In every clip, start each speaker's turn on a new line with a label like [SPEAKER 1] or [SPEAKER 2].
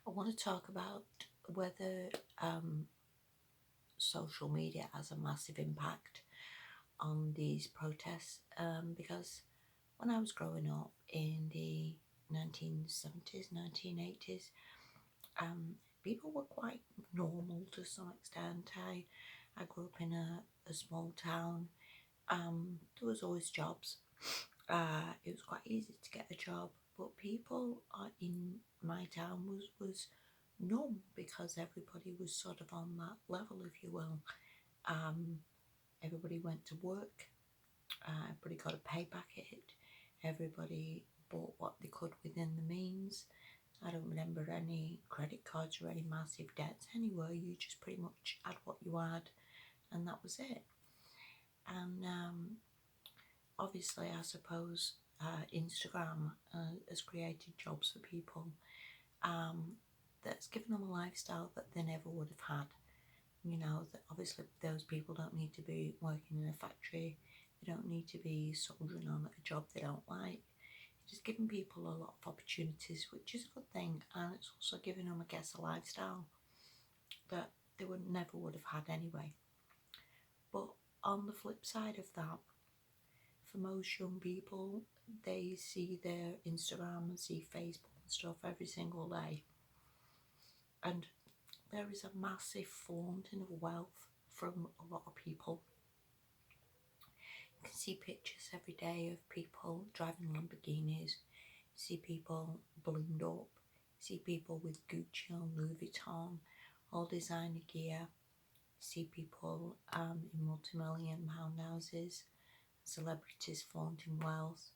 [SPEAKER 1] I want to talk about whether social media has a massive impact on these protests because when I was growing up in the 1970s, 1980s, um, people were quite normal to some extent. I grew up in a small town. There was always jobs. It was quite easy to get a job, but people in my town was normal because everybody was sort of on that level, if you will. Um, Everybody went to work. Everybody got a pay packet. Everybody bought what they could within the means. I don't remember any credit cards or any massive debts anywhere. You just pretty much had what you had, and that was it. And obviously, I suppose Instagram has created jobs for people that's given them a lifestyle that they never would have had. You know, that obviously those people don't need to be working in a factory, they don't need to be soldiering on a job they don't like. It's just giving people a lot of opportunities, which is a good thing, and it's also giving them, I guess, a lifestyle that they would never would have had anyway. But on the flip side of that, for most young people, they see their Instagram and see Facebook and stuff every single day, and there is a massive flaunting of wealth from a lot of people. You can see pictures every day of people driving Lamborghinis, see people blinged up, see people with Gucci and Louis Vuitton, all designer gear, see people in multi-million pound houses, celebrities flaunting wealth,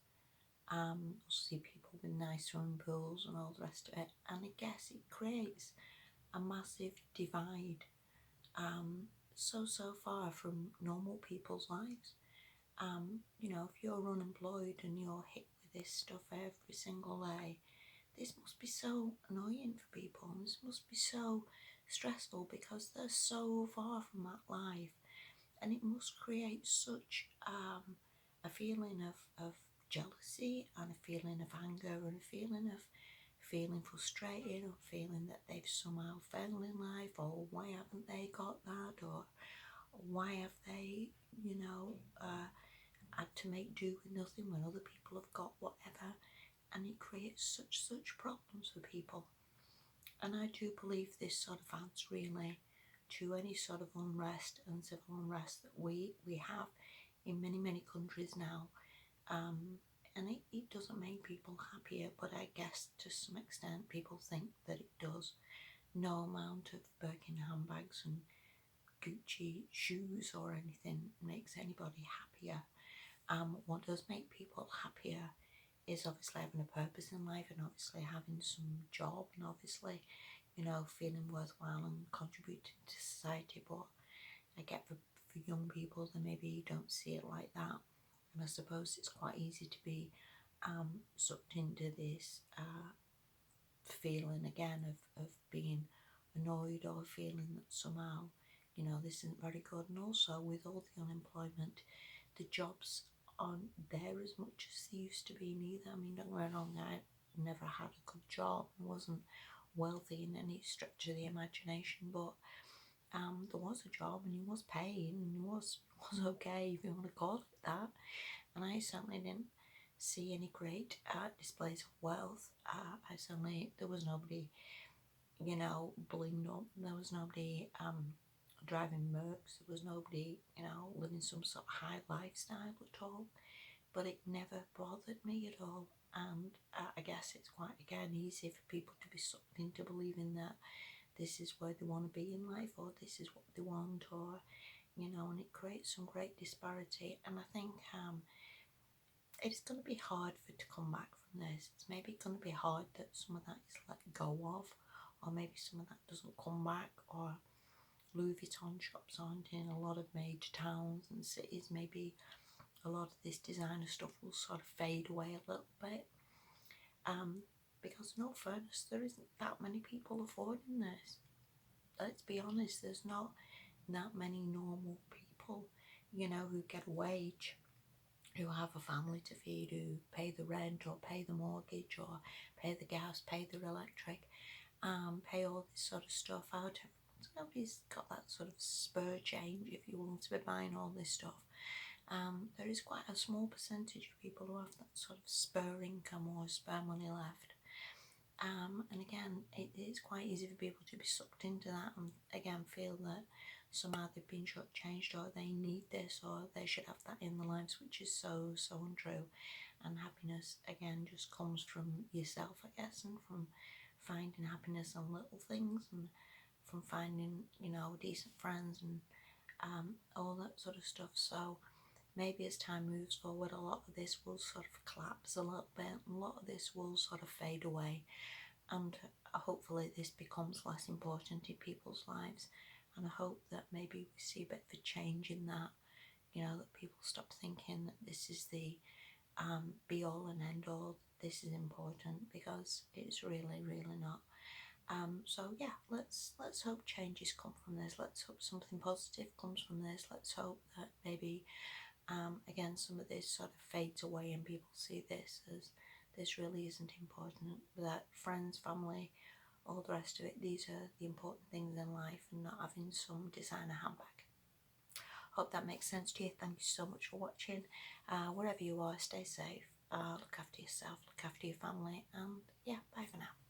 [SPEAKER 1] also see people with nice swimming pools and all the rest of it. And I guess it creates a massive divide, so far from normal people's lives. You know, if you're unemployed and you're hit with this stuff every single day, this must be so annoying for people. And this must be so stressful because they're so far from that life, and it must create such a feeling of jealousy and a feeling of anger and a feeling of feeling frustrated or feeling that they've somehow failed in life, or why haven't they got that, or why have they, you know, had to make do with nothing when other people have got whatever. And it creates such problems for people. And I do believe this sort of adds really to any sort of unrest and civil unrest that we have in many countries now. And it doesn't make people happier, but I guess to some extent people think that it does. No amount of Birkin handbags and Gucci shoes or anything makes anybody happier. What does make people happier is obviously having a purpose in life, and obviously having some job, and obviously, you know, feeling worthwhile and contributing to society. But I get for young people, they maybe don't see it like that. And I suppose it's quite easy to be sucked into this feeling again of being annoyed or feeling that somehow, you know, this isn't very good. And also with all the unemployment, the jobs aren't there as much as they used to be neither. I mean, don't get me wrong, I never had a good job and wasn't wealthy in any stretch of the imagination, but there was a job and he was paying and he was okay, if you want to call it that. And I certainly didn't see any great displays of wealth. I certainly, there was nobody, you know, blinged up. There was nobody driving Mercs. There was nobody, you know, living some sort of high lifestyle at all. But it never bothered me at all. And I guess it's quite, again, easy for people to be sucked into believing that this is where they want to be in life, or this is what they want, or, you know, and it creates some great disparity. And I think it's going to be hard for it to come back from this. It's maybe going to be hard that some of that is let go of, or maybe some of that doesn't come back, or Louis Vuitton shops aren't in a lot of major towns and cities. Maybe a lot of this designer stuff will sort of fade away a little bit. Because in all fairness, there isn't that many people affording this. Let's be honest, there's not that many normal people, you know, who get a wage, who have a family to feed, who pay the rent or pay the mortgage or pay the gas, pay their electric. pay all this sort of stuff out. Nobody's got that sort of spur change, if you want to be buying all this stuff. There is quite a small percentage of people who have that sort of spur income or spare money left. And again, it is quite easy for people to be sucked into that and again feel that somehow they've been shortchanged or they need this or they should have that in their lives, which is so untrue. And happiness again just comes from yourself, I guess, and from finding happiness in little things and from finding, decent friends and all that sort of stuff. So maybe as time moves forward, a lot of this will sort of collapse a little bit, and a lot of this will sort of fade away, and hopefully this becomes less important in people's lives. And I hope that maybe we see a bit of a change in that, that people stop thinking that this is the be all and end all, this is important, because it's really, really not. So yeah, let's hope changes come from this. Let's hope something positive comes from this. Let's hope that maybe again some of this sort of fades away and people see this as this really isn't important. That friends, family, all the rest of it, these are the important things in life, and not having some designer handbag. Hope that makes sense to you. Thank you so much for watching. Wherever you are, stay safe, look after yourself, look after your family, and yeah, bye for now.